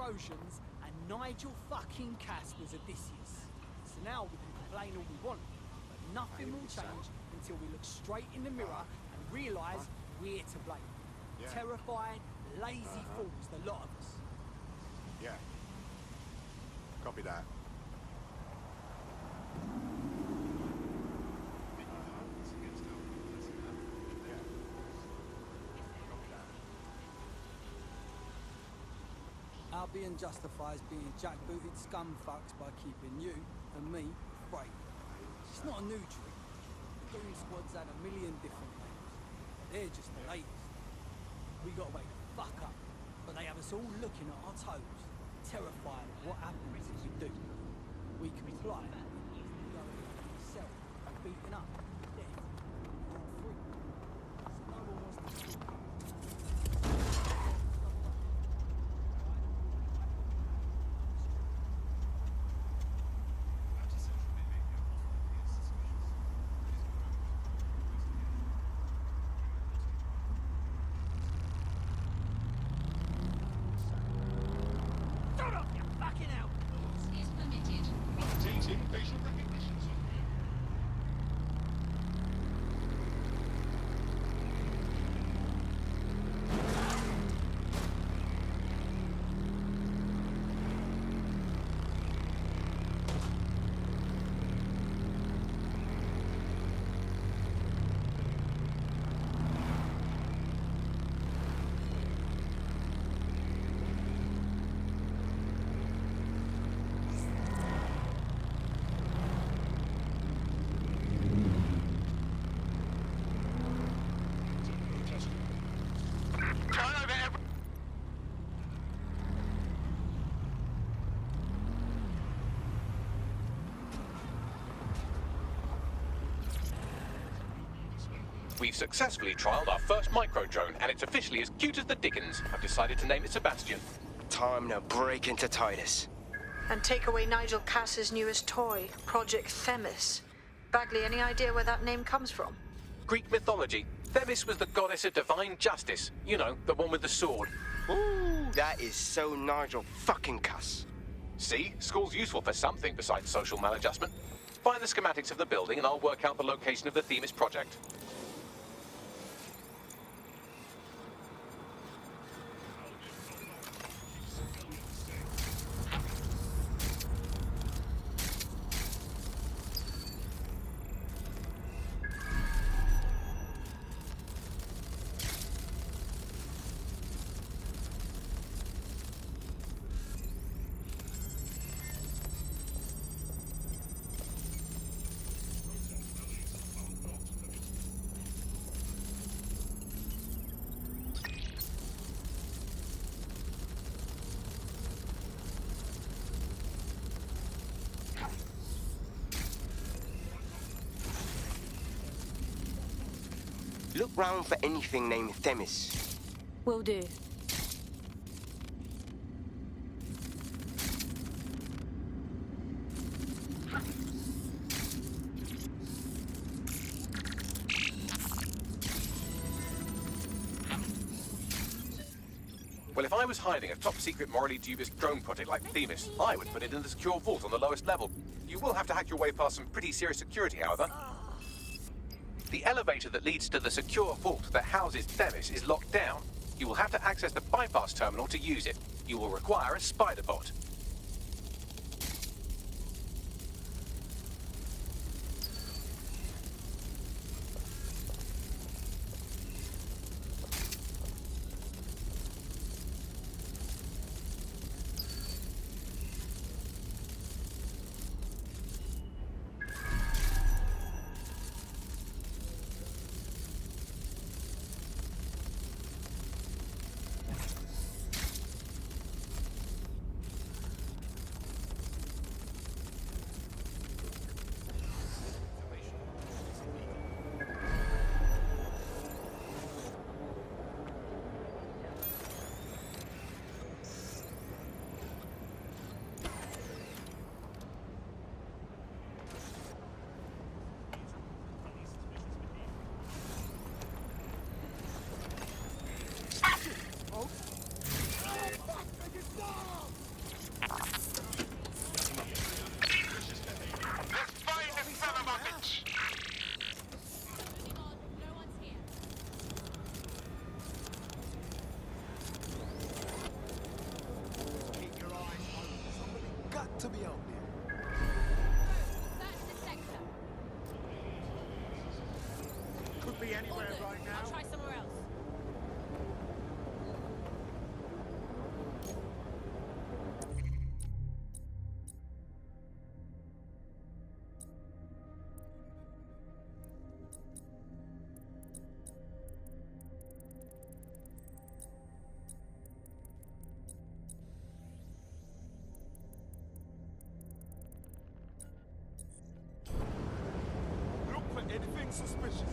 Trojans, and Nigel fucking Cass was Odysseus. So now we can complain all we want, but nothing will change until we look straight in the mirror and realise we're to blame. Yeah. Terrified, lazy fools, the lot of us. Yeah. Copy that. Albion justifies being jackbooted scumfucks by keeping you and me afraid. It's not a new trick. The Goon Squad's had a million different names. They're just the latest. We gotta wake the fuck up, but they have us all looking at our toes, terrified of what happens if we do. We comply, we go in cell, beaten up, dead, or free. So no one wants to talk. We've successfully trialled our first micro-drone, and it's officially as cute as the dickens. I've decided to name it Sebastian. Time to break into Titus. And take away Nigel Cass's newest toy, Project Themis. Bagley, any idea where that name comes from? Greek mythology. Themis was the goddess of divine justice. You know, the one with the sword. Ooh, that is so Nigel fucking Cass. See? School's useful for something besides social maladjustment. Find the schematics of the building and I'll work out the location of the Themis project. Look round for anything named Themis. Will do. Well, if I was hiding a top-secret, morally dubious drone project like Themis, I would put it in the secure vault on the lowest level. You will have to hack your way past some pretty serious security, however. The elevator that leads to the secure vault that houses Themis is locked down. You will have to access the bypass terminal to use it. You will require a spider bot. to be out there. That's the sector. Could be anywhere All good. right I'll now. try somewhere else. Look for anything suspicious.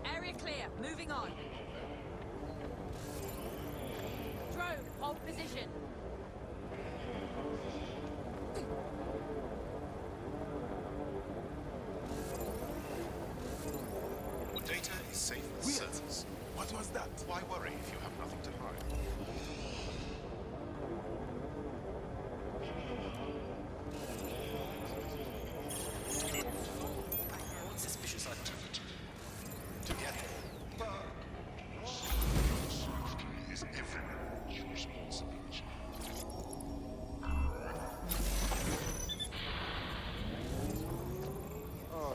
Area clear. Moving on. Drone, hold position. Your data is safe with Weird. servers. What was that? Why worry if you have nothing to hide? What suspicious activity? Together. But safety is everyone's responsibility.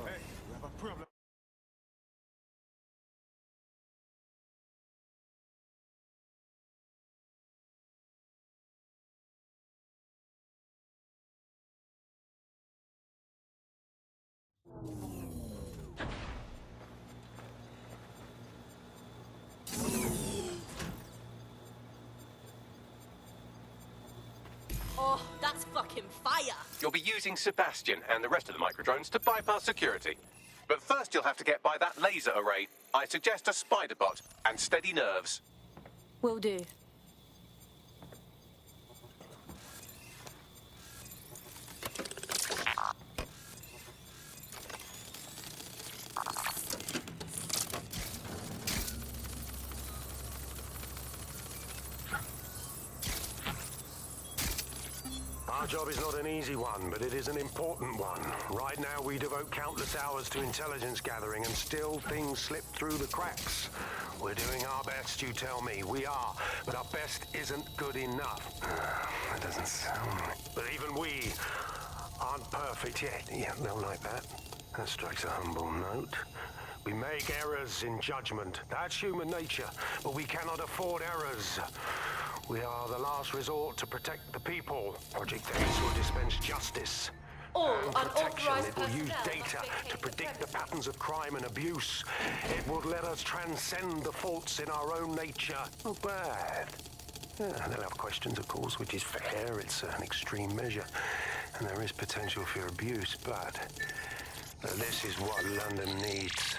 Hey, we have a problem. Oh, that's fucking fire. You'll be using Sebastian and the rest of the microdrones to bypass security. But first you'll have to get by that laser array. I suggest a spider bot and steady nerves. Will do. Our job is not an easy one, but it is an important one. Right now, we devote countless hours to intelligence gathering, and still things slip through the cracks. We're doing our best, you tell me. We are, but our best isn't good enough. That doesn't sound right. But even we aren't perfect yet. Yeah, they'll like that. That strikes a humble note. We make errors in judgment. That's human nature, but we cannot afford errors. We are the last resort to protect the people. Project X will dispense justice. All And protection. unauthorized It will use personnel data must vacate to predict the the patterns of crime and abuse. It will let us transcend the faults in our own nature. Not bad. Yeah, they'll have questions, of course, which is fair. It's an extreme measure, and there is potential for abuse, but this is what London needs.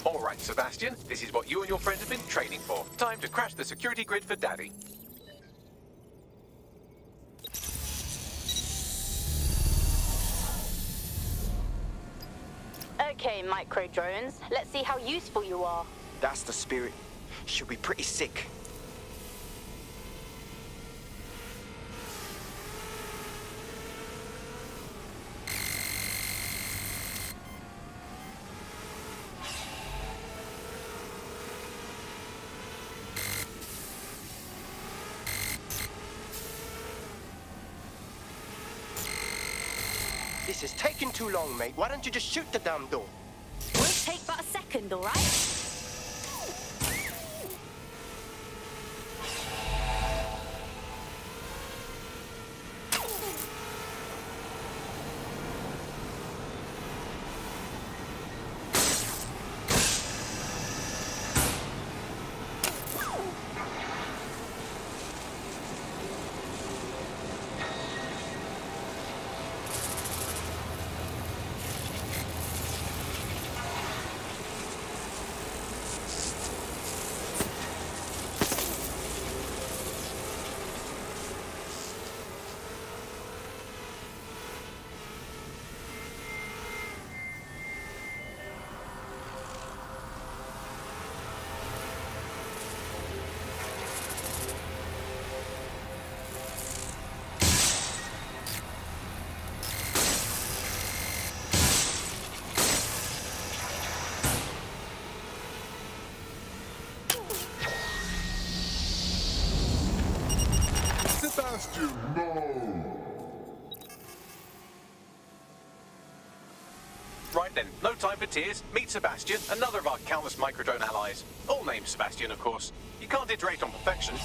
All right, Sebastian, this is what you and your friends have been training for. Time to crash the security grid for Daddy. Okay, micro drones. Let's see how useful you are. That's the spirit. Should be pretty sick. This is taking too long, mate. Why don't you just shoot the damn door? Won't take but a second, all right? Sebastian, no! Right then, no time for tears. Meet Sebastian, another of our countless microdrone allies. All named Sebastian, of course. You can't iterate on perfection.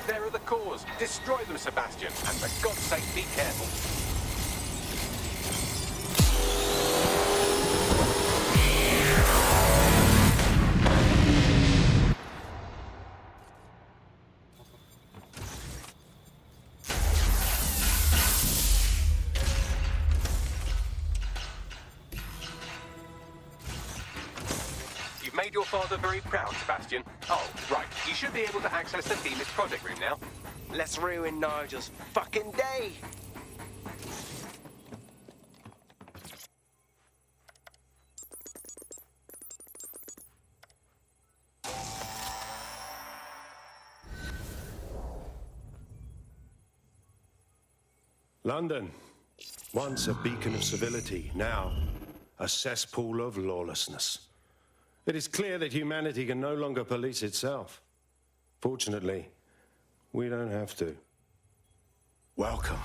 There are the cores. Destroy them, Sebastian. And for God's sake, be careful. Sebastian, I am not a fool. You've made your father very proud, Sebastian. Oh, right. You should be able to access the Themis project room now. Let's ruin Nigel's fucking day. London, once a beacon of civility, now a cesspool of lawlessness. It is clear that humanity can no longer police itself. Fortunately, we don't have to. Welcome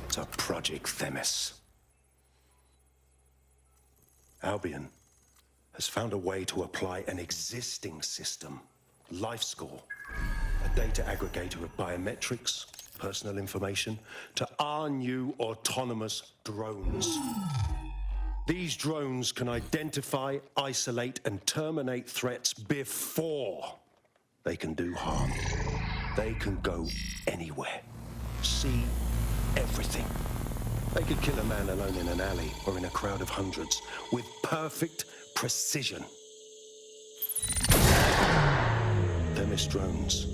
to Project Themis. Albion has found a way to apply an existing system, LifeScore, a data aggregator of biometrics, personal information, to our new autonomous drones. These drones can identify, isolate, and terminate threats before they can do harm. They can go anywhere, see everything. They could kill a man alone in an alley or in a crowd of hundreds with perfect precision. Themis drones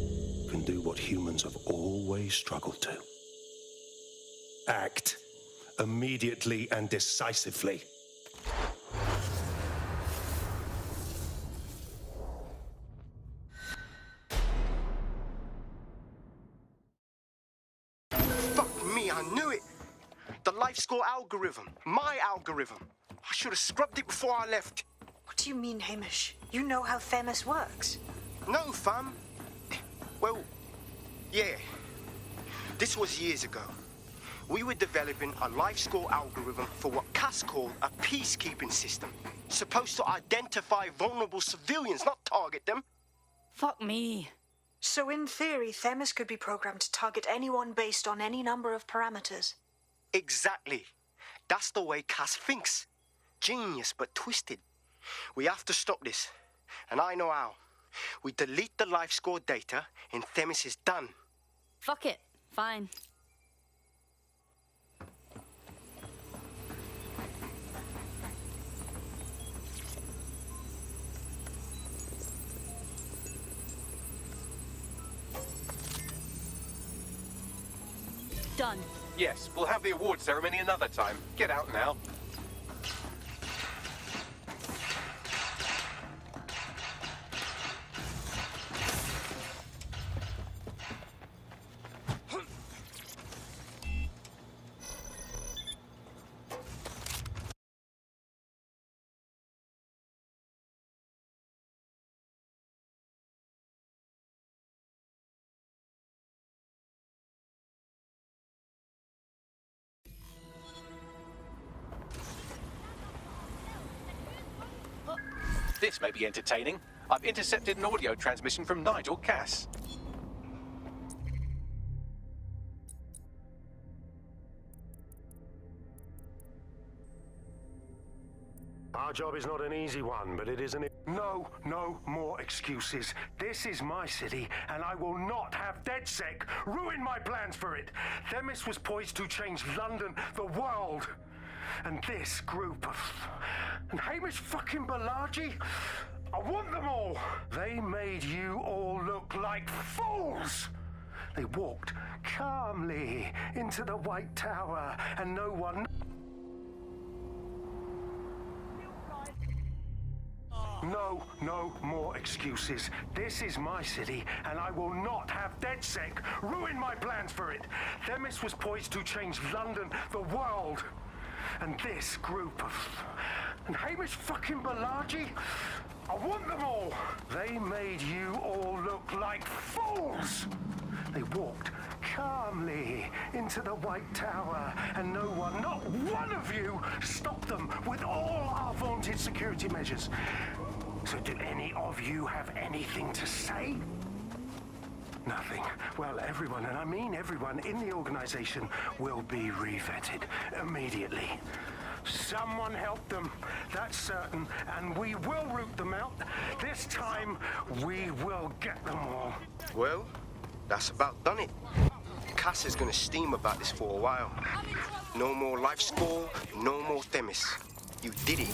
can do what humans have always struggled to. Act immediately and decisively. Fuck me, I knew it. The LifeScore algorithm. My algorithm. I should have scrubbed it before I left. What do you mean, Hamish? You know how Themis works. No, fam. Well, yeah. This was years ago. We were developing a LifeScore algorithm for what Cass called a peacekeeping system. Supposed to identify vulnerable civilians, not target them. Fuck me. So in theory, Themis could be programmed to target anyone based on any number of parameters. Exactly. That's the way Cass thinks. Genius, but twisted. We have to stop this. And I know how. We delete the LifeScore data and Themis is done. Fuck it. Fine. Done. Yes, we'll have the award ceremony another time. Get out now. This may be entertaining. I've intercepted an audio transmission from Nigel Cass. Our job is not an easy one, but it is an... No more excuses. This is my city, and I will not have DedSec ruin my plans for it. Themis was poised to change London, the world. And this group of... And Hamish fucking Balaji? I want them all! They made you all look like fools! They walked calmly into the White Tower, and no one... No more excuses. This is my city, and I will not have DedSec ruin my plans for it. Themis was poised to change London, the world. And this group of... And Hamish fucking Balaji? I want them all! They made you all look like fools! They walked calmly into the White Tower, and no one, not one of you, stopped them with all our vaunted security measures. So do any of you have anything to say? Nothing. Well, everyone, and I mean everyone in the organization, will be revetted immediately. Someone help them, that's certain, and we will root them out. This time, we will get them all. Well, that's about done it. Cass is gonna steam about this for a while. No more LifeScore, no more Themis. You did it.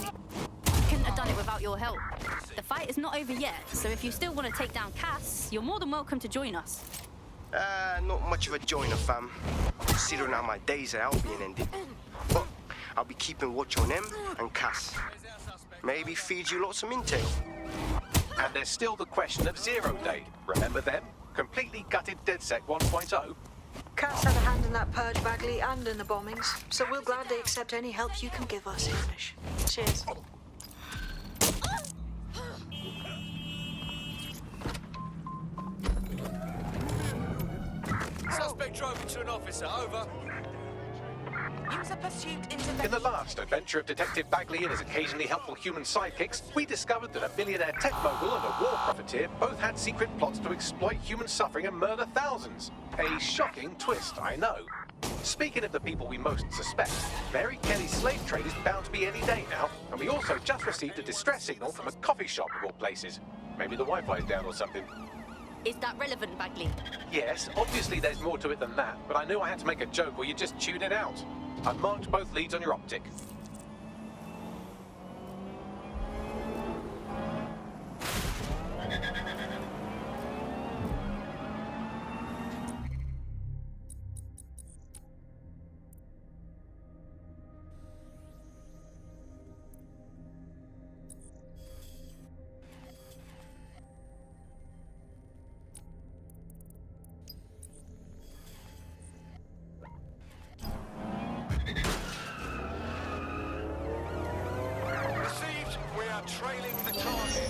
Couldn't have done it without your help. The fight is not over yet, so if you still want to take down Cass, you're more than welcome to join us. Not much of a joiner, fam. Considering how my days at Albion ended. But I'll be keeping watch on them and Cass. Maybe feed you lots of intel. And there's still the question of Zero Day. Remember them? Completely gutted DedSec 1.0. Cass had a hand in that purge, Bagley, and in the bombings, so we'll gladly accept any help you can give us, Hamish. Cheers. Suspect drove into an officer, over. User pursuit In intervention. the last adventure of Detective Bagley and his occasionally helpful human sidekicks, we discovered that a billionaire tech mogul and a war profiteer both had secret plots to exploit human suffering and murder thousands. A shocking twist, I know. Speaking of the people we most suspect, Mary Kelly's slave trade is bound to be any day now, and we also just received a distress signal from a coffee shop of all places. Maybe the Wi-Fi's down or something. Is that relevant, Bagley? Yes, obviously there's more to it than that, but I knew I had to make a joke or you'd just tune it out. I've marked both leads on your optic. Received. We are trailing the target.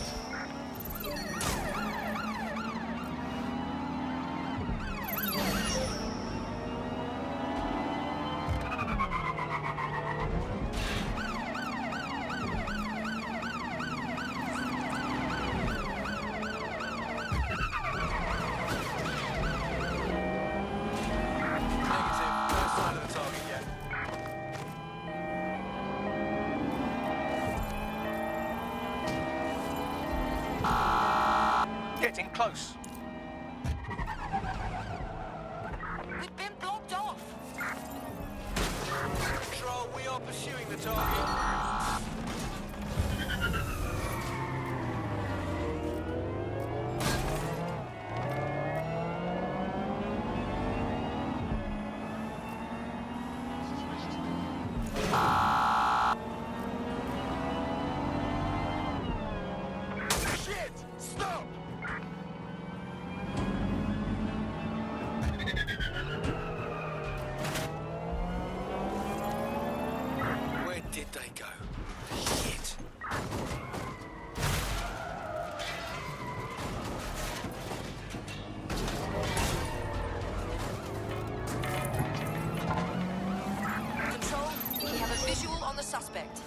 Negative. No sign of the target yet. Getting close. We've been blocked off. Control, we are pursuing the target. Shit! Stop! Where did they go? Shit. Control, we have a visual on the suspect.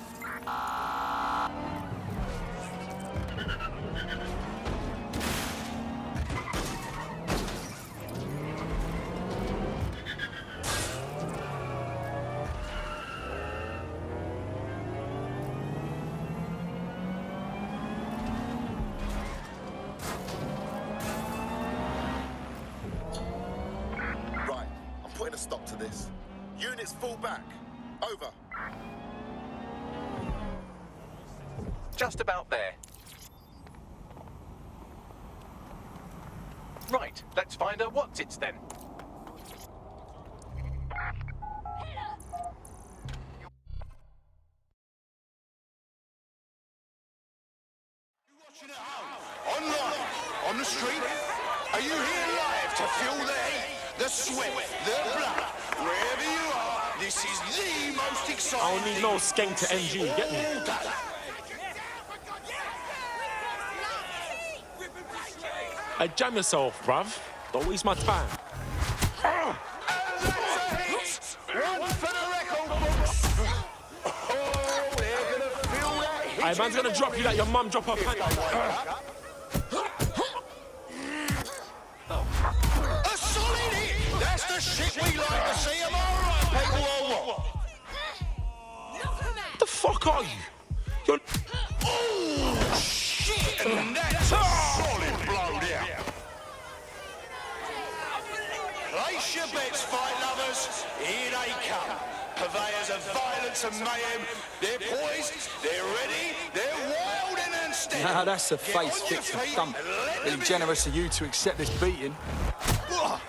Right, I'm putting a stop to this. Units fall back. Over. Just about there. Right, let's find her what's-its then. Online, on the street. Are you here live to feel the heat, the sweat, the blood? Wherever you are, this is the most exciting. I don't need no skank to NG, get me? all day. Hey, jam yourself, bruv. Don't waste my time. And that's a hit. One for the record books. Oh, they're gonna feel that hit. Hey, man's gonna drop you like your mum drop her pants. A solid hit. That's the shit we like to see. Am I right, people, or what? The fuck are you? You're... Oh, shit. And that's a solid blow down. Place your bets, fight lovers. Here they come. Purveyors of violence and mayhem. They're poised, they're ready, they're wild Nah, that's a face fit for thump. Really generous of you to accept this beating. Now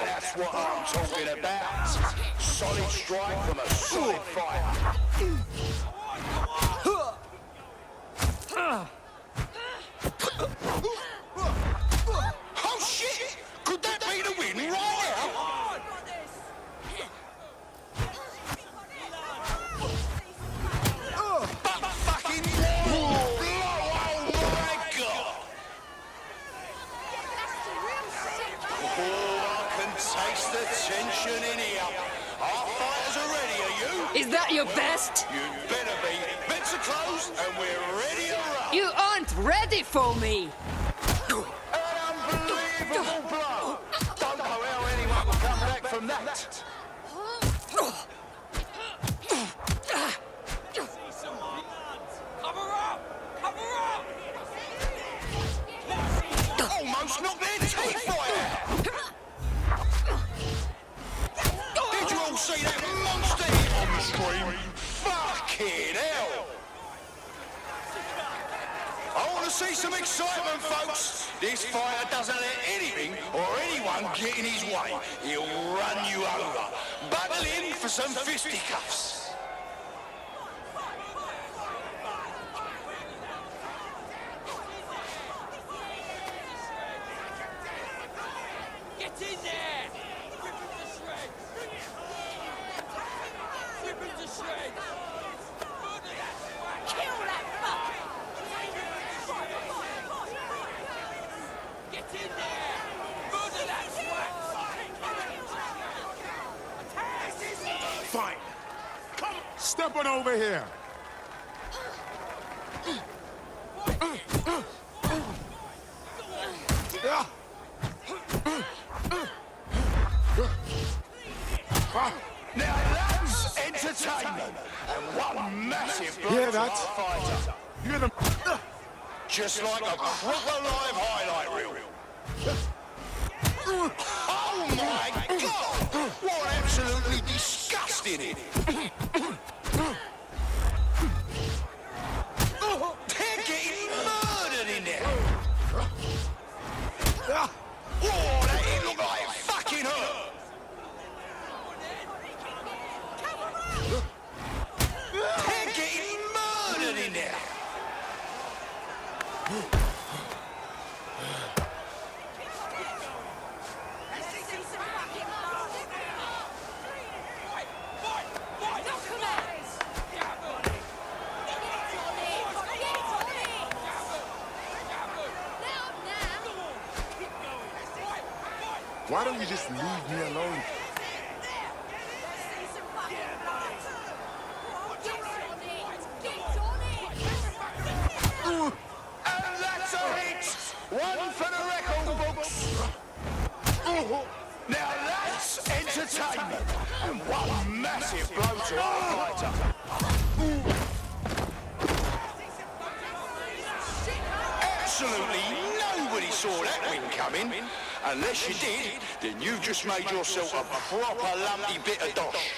that's what I'm talking about. Solid strike from a solid fighter. Oh shit! Could that be the win right now? But fucking blow! Oh my god! Oh, I can taste the tension in here. Our fighters are ready, are you? Is that your best? You better be. Bets are closed and we're ready to roll. You aren't ready for me. An unbelievable blow. Don't know how anyone will come back from that. Almost knocked their teeth right out. Did you all see that monster hit on the screen? Fucking hell! I want to see some excitement, folks. This fighter doesn't let anything or anyone get in his way. He'll run you over. Buckle in for some fisticuffs. Get in there! Rip him to shreds! Rip him to shreds! Kill that fuck! Get in there! Murder that swat! Fine. Come, step on over here. Now that's entertainment, and one massive blow to our fighter. You're the just like a proper live highlight reel. Oh my God! What absolutely disgusting it! They're getting murdered in there. Whoa, that didn't look like it fucking hurt. They're getting murdered in there. Why don't you just leave me alone? And that's a hit! One for the record books! Now that's entertainment! And one massive blow to our fighter! Absolutely nobody saw that win coming. Unless you did, then you've just made yourself a proper lumpy bit of dosh.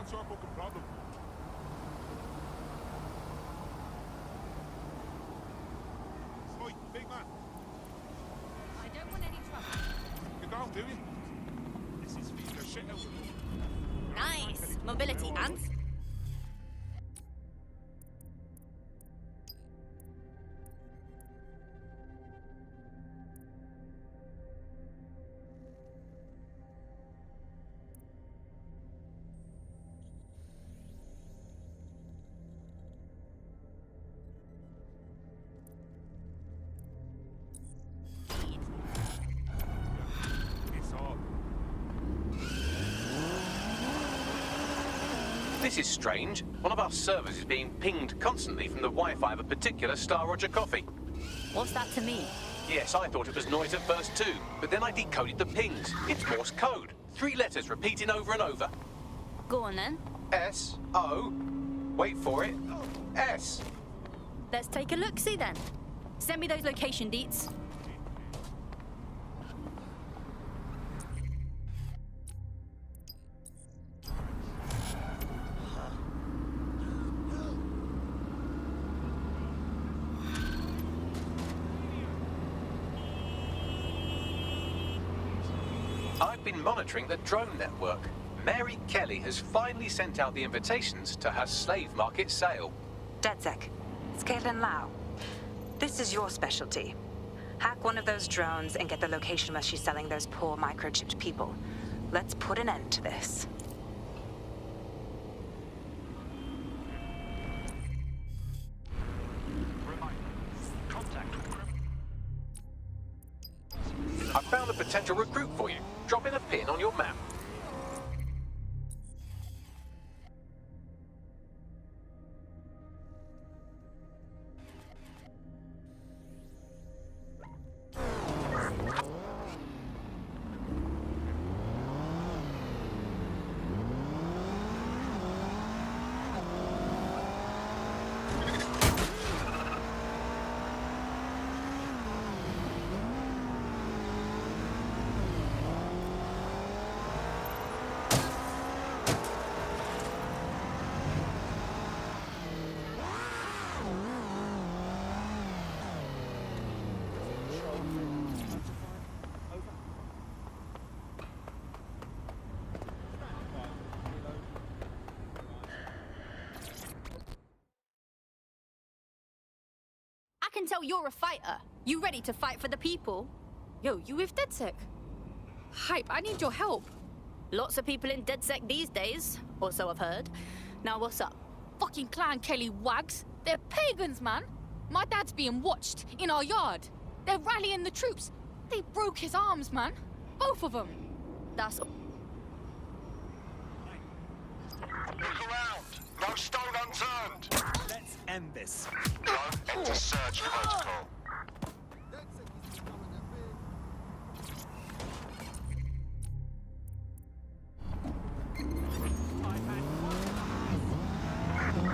What's your fucking problem? Oi, big man. I don't want any trouble. You don't, do you? This is for the shit out of you. Nice. Mobility, ants. It's all. This is strange. One of our servers is being pinged constantly from the Wi-Fi of a particular Star Roger coffee. What's that to me? Yes, I thought it was noise at first too, but then I decoded the pings. It's Morse code. 3 letters repeating over and over. Go on then. S-O. Wait for it. S. Let's take a look-see then. Send me those location deets. I've been monitoring the drone network. Mary Kelly has finally sent out the invitations to her slave market sale. DedSec, it's Caitlin Lau. This is your specialty. Hack one of those drones and get the location where she's selling those poor microchipped people. Let's put an end to this. I found a potential recruit for you. Drop in a pin on your map. I can tell you're a fighter. You ready to fight for the people? Yo, you with DedSec? Hype, I need your help. Lots of people in DedSec these days, or so I've heard. Now what's up? Fucking Clan Kelly wags. They're pagans, man. My dad's being watched in our yard. They're rallying the troops. They broke his arms, man. Both of them. That's... Look around. No stone unturned. Let's end this. Go enter search protocol.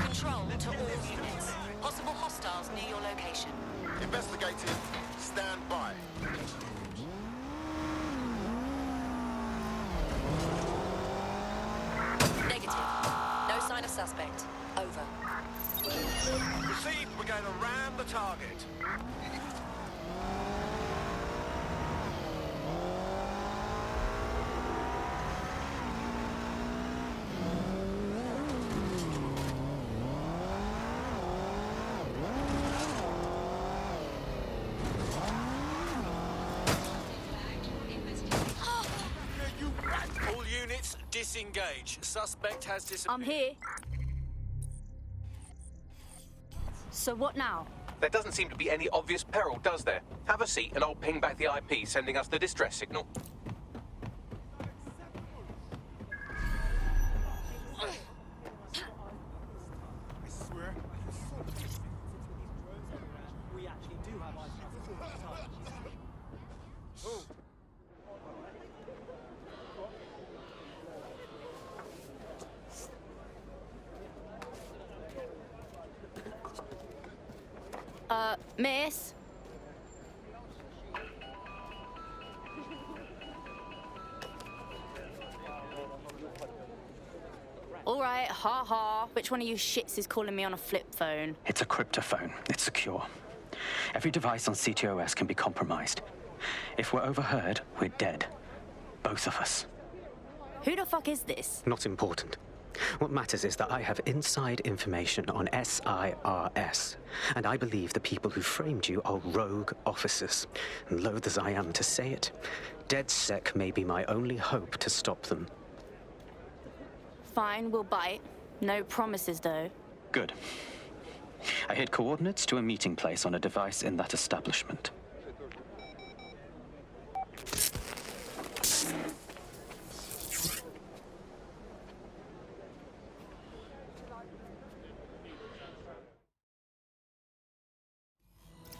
Control to all units. Possible hostiles near your location. Investigating. Stand by. Negative. No sign of suspect. Over. Received. We're going to ram the target. All units, disengage. Suspect has disappeared. I'm here. So what now? There doesn't seem to be any obvious peril, does there? Have a seat and I'll ping back the IP sending us the distress signal. I swear. We actually do have eyes all the time. Miss? All right, ha ha. Which one of you shits is calling me on a flip phone? It's a cryptophone. It's secure. Every device on CTOS can be compromised. If we're overheard, we're dead. Both of us. Who the fuck is this? Not important. What matters is that I have inside information on SIRS, and I believe the people who framed you are rogue officers. And loath as I am to say it, DedSec may be my only hope to stop them. Fine, we'll bite. No promises, though. Good. I hid coordinates to a meeting place on a device in that establishment.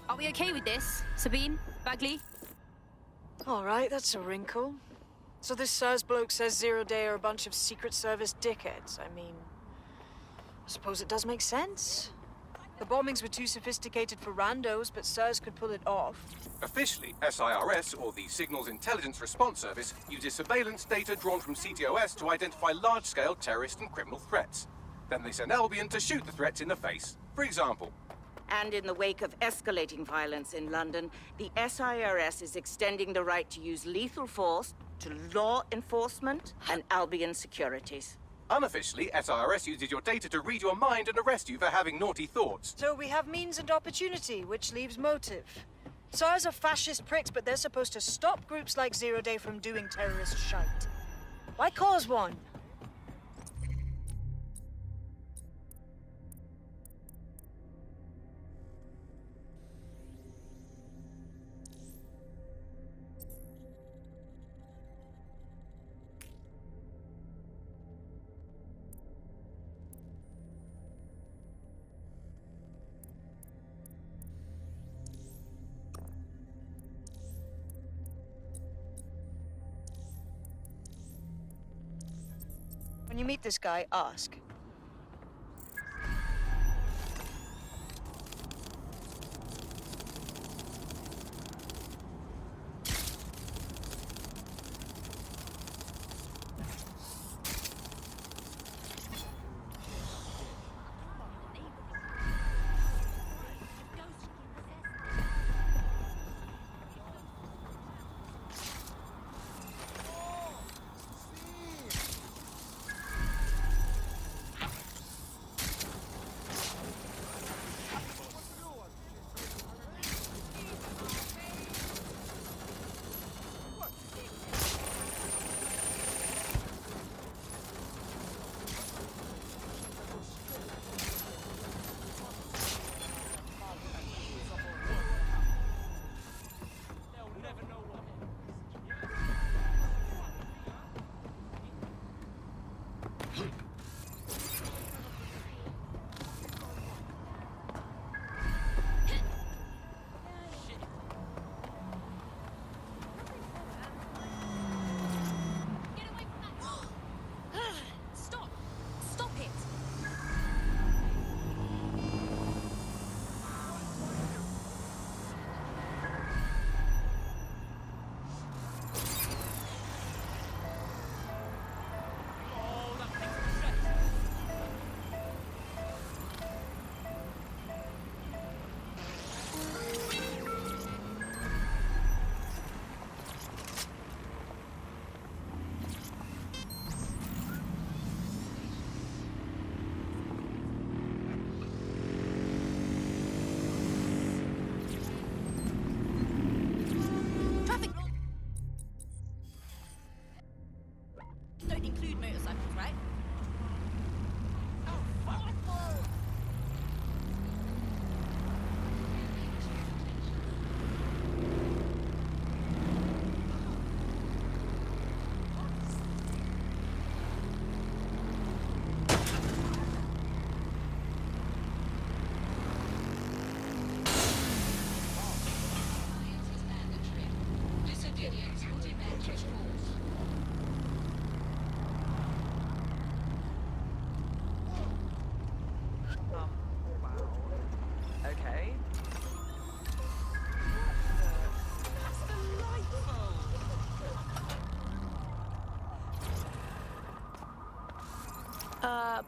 Are we okay with this? Sabine? Bagley? All right, that's a wrinkle. So this SIRS bloke says Zero Day are a bunch of Secret Service dickheads. I mean, I suppose it does make sense. The bombings were too sophisticated for randos, but SIRS could pull it off. Officially, SIRS, or the Signals Intelligence Response Service, uses surveillance data drawn from CTOS to identify large-scale terrorist and criminal threats. Then they send Albion to shoot the threats in the face. For example, And in the wake of escalating violence in London, the SIRS is extending the right to use lethal force to law enforcement and Albion securities. unofficially, SIRS uses your data to read your mind and arrest you for having naughty thoughts. So we have means and opportunity, which leaves motive. SIRS are fascist pricks, but they're supposed to stop groups like Zero Day from doing terrorist shite. Why cause one? When you meet this guy, ask.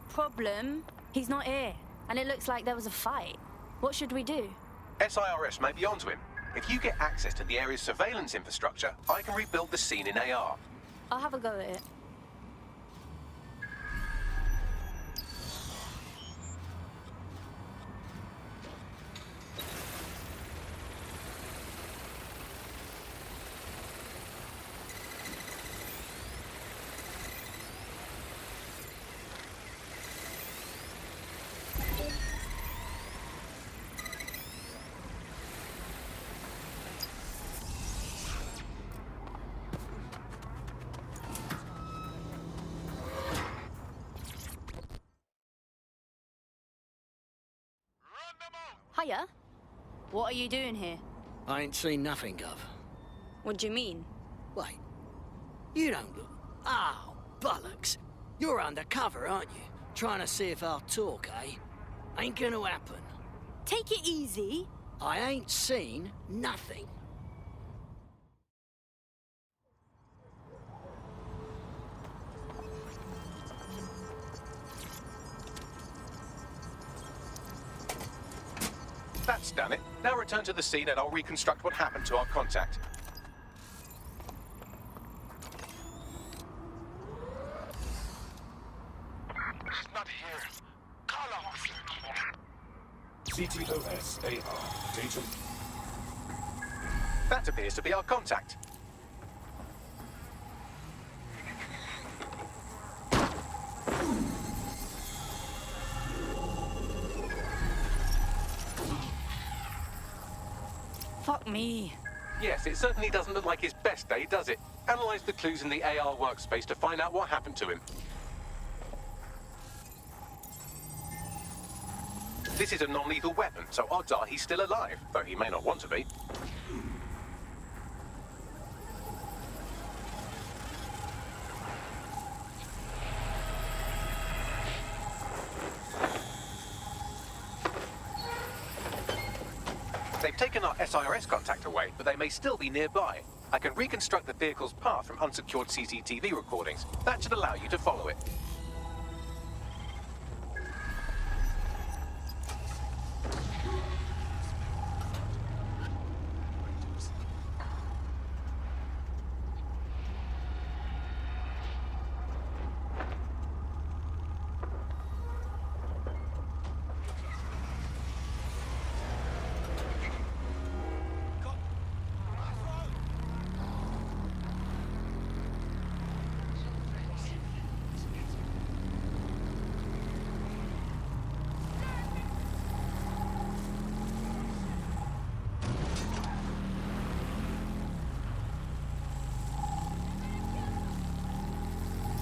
Problem? He's not here. And it looks like there was a fight. What should we do? SIRS may be onto him. If you get access to the area's surveillance infrastructure, I can rebuild the scene in AR. I'll have a go at it. Hiya. What are you doing here? I ain't seen nothing, Gov. What do you mean? Wait. You don't look... Oh, bollocks. You're undercover, aren't you? Trying to see if I'll talk, eh? Ain't gonna happen. Take it easy. I ain't seen nothing. That's done it. Now return to the scene and I'll reconstruct what happened to our contact. She's not here. Call her officer. CTOS AR. Data. That appears to be our contact. Fuck me. Yes, it certainly doesn't look like his best day, does it? Analyze the clues in the AR workspace to find out what happened to him. This is a non-lethal weapon, so odds are he's still alive, though he may not want to be. They've taken our SIRS contact away, but they may still be nearby. I can reconstruct the vehicle's path from unsecured CCTV recordings. That should allow you to follow it.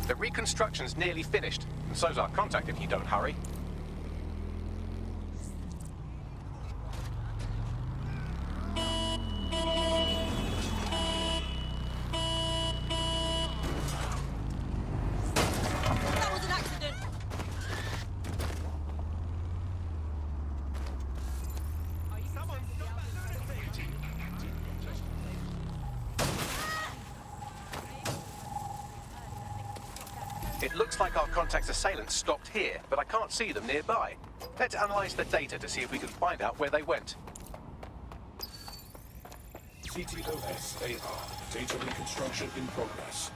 The reconstruction's nearly finished, and so's our contact if you don't hurry. That was an accident. It looks like our contact's assailants stopped here, but I can't see them nearby. Let's analyze the data to see if we can find out where they went. CTOS AR. Data reconstruction in progress.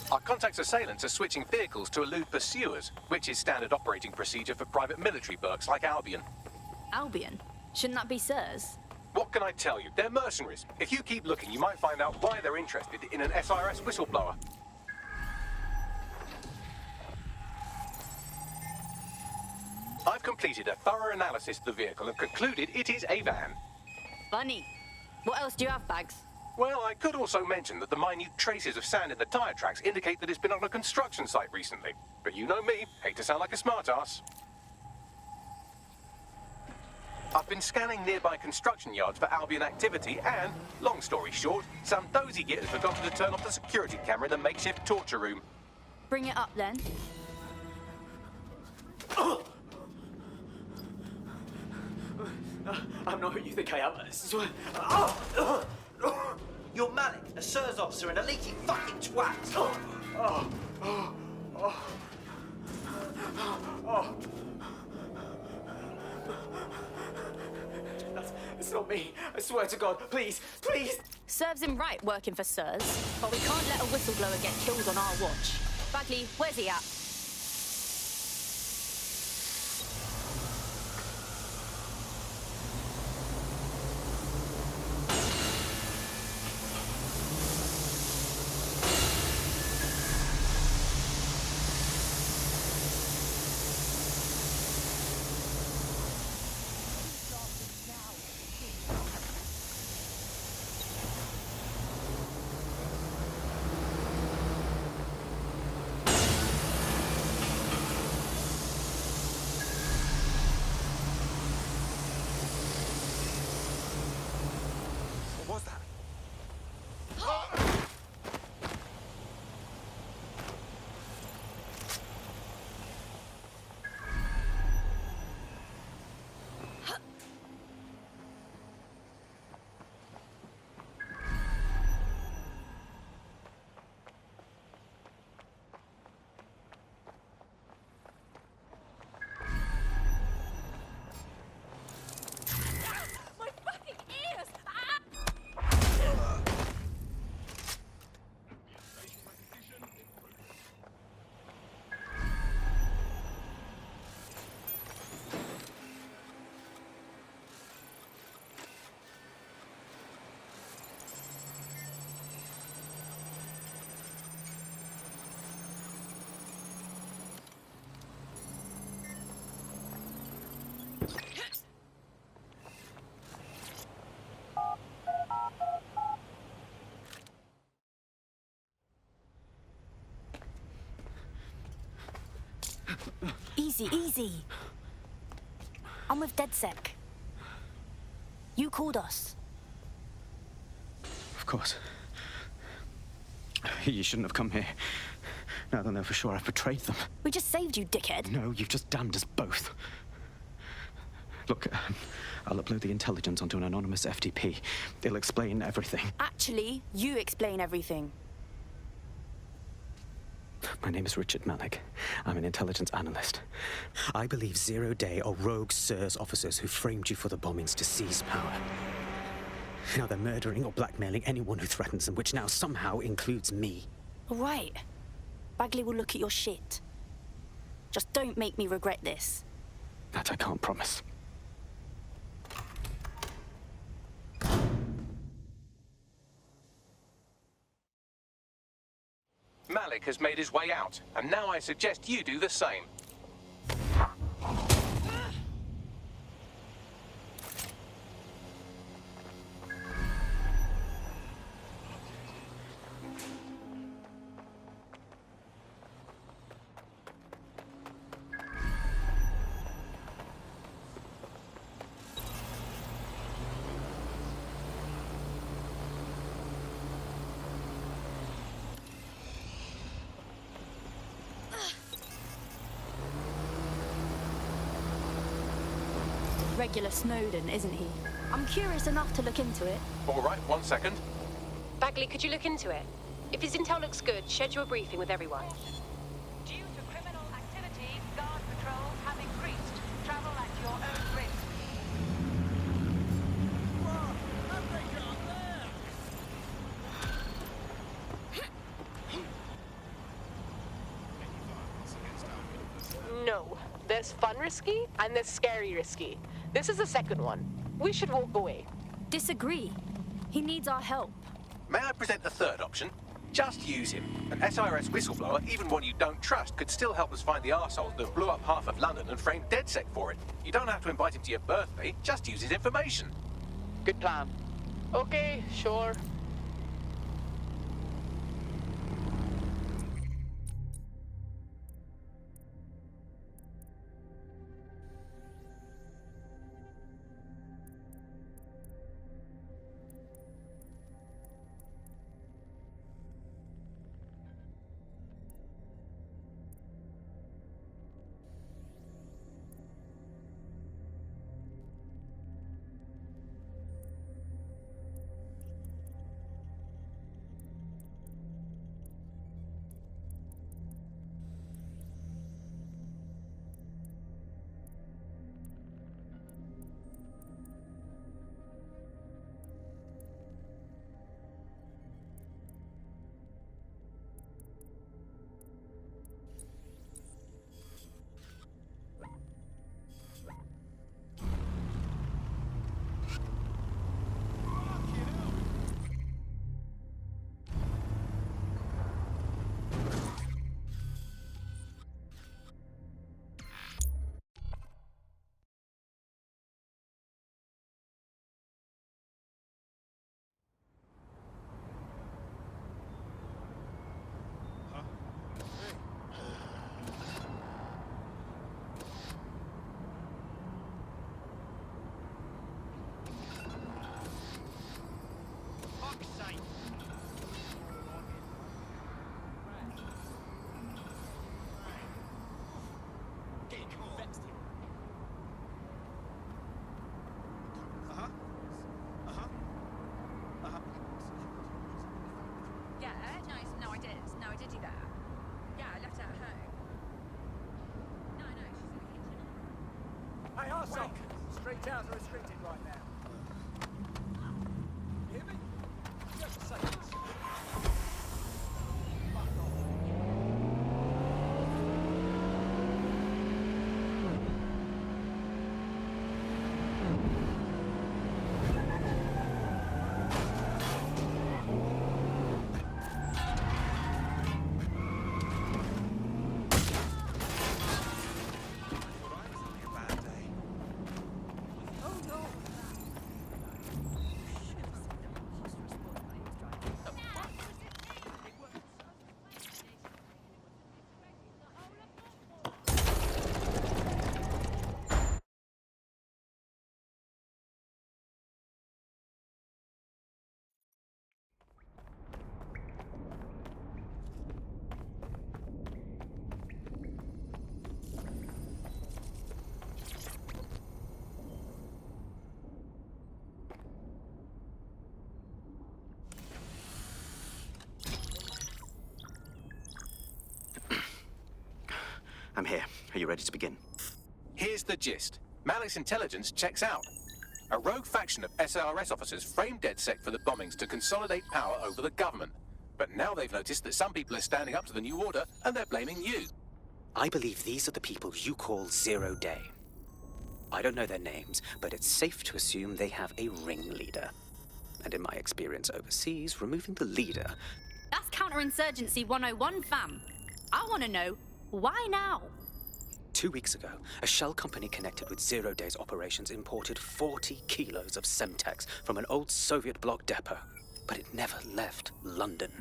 Our contact's assailants are switching vehicles to elude pursuers, which is standard operating procedure for private military burks like Albion. Albion? Shouldn't that be SIRS? What can I tell you? They're mercenaries. If you keep looking, you might find out why they're interested in an SIRS whistleblower. I've completed a thorough analysis of the vehicle and concluded it is a van. Funny. What else do you have, Bags? Well, I could also mention that the minute traces of sand in the tyre tracks indicate that it's been on a construction site recently. But you know me, hate to sound like a smartass. I've been scanning nearby construction yards for Albion activity and, long story short, some dozy git has forgotten to turn off the security camera in the makeshift torture room. Bring it up then. I'm not who you think I am. I swear. You're Malik, a SIRS officer and a leaky fucking twat. It's not me. I swear to God. Please, please. Serves him right working for SIRS, but we can't let a whistleblower get killed on our watch. Bagley, where's he at? Easy, easy. I'm with DedSec. You called us. Of course. You shouldn't have come here. Now they'll know for sure I've betrayed them. We just saved you, dickhead. No, you've just damned us both. Look, I'll upload the intelligence onto an anonymous FTP. It'll explain everything. Actually, you explain everything. My name is Richard Malik. I'm an intelligence analyst. I believe Zero Day are rogue SIRS officers who framed you for the bombings to seize power. Now they're murdering or blackmailing anyone who threatens them, which now somehow includes me. All right. Bagley will look at your shit. Just don't make me regret this. That I can't promise. Malik has made his way out, and now I suggest you do the same. Regular Snowden, isn't he? I'm curious enough to look into it. All right, 1 second. Bagley, could you look into it? If his intel looks good, schedule a briefing with everyone. Due to criminal activity, guard patrols have increased. Travel at your own risk. No. There's fun risky, and there's scary risky. This is the second one. We should walk away. Disagree. He needs our help. May I present a third option? Just use him. An SIRS whistleblower, even one you don't trust, could still help us find the arseholes that blew up half of London and framed DedSec for it. You don't have to invite him to your birthday, just use his information. Good plan. Okay, sure. Trade towns are restricted right now. You hear me? You have to say this. I'm here. Are you ready to begin? Here's the gist. Malik's intelligence checks out. A rogue faction of SARS officers framed DedSec for the bombings to consolidate power over the government. But now they've noticed that some people are standing up to the new order, and they're blaming you. I believe these are the people you call Zero Day. I don't know their names, but it's safe to assume they have a ringleader. And in my experience overseas, removing the leader... That's counterinsurgency 101, fam. I want to know, why now? 2 weeks ago, a shell company connected with Zero Day's operations imported 40 kilos of Semtex from an old Soviet bloc depot. But it never left London,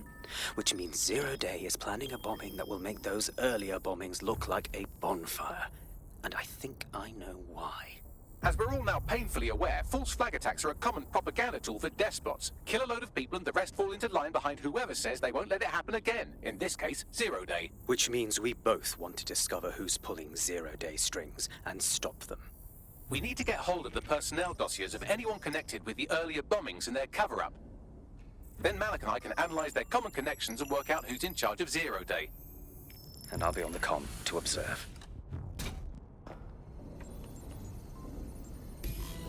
which means Zero Day is planning a bombing that will make those earlier bombings look like a bonfire. And I think I know why. As we're all now painfully aware, false flag attacks are a common propaganda tool for despots. Kill a load of people and the rest fall into line behind whoever says they won't let it happen again. In this case, Zero Day. Which means we both want to discover who's pulling Zero Day strings and stop them. We need to get hold of the personnel dossiers of anyone connected with the earlier bombings and their cover-up. Then Malik and I can analyze their common connections and work out who's in charge of Zero Day. And I'll be on the comm to observe.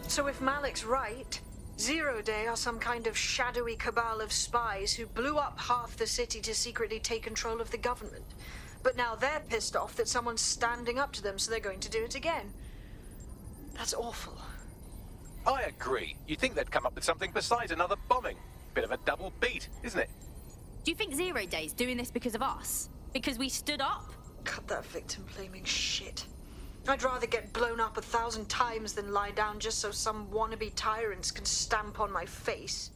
So if Malik's right, Zero Day are some kind of shadowy cabal of spies who blew up half the city to secretly take control of the government. But now they're pissed off that someone's standing up to them, so they're going to do it again. That's awful. I agree. You'd think they'd come up with something besides another bombing. Bit of a double beat, isn't it? Do you think Zero Day's doing this because of us? Because we stood up? Cut that victim-blaming shit. I'd rather get blown up 1,000 times than lie down just so some wannabe tyrants can stamp on my face.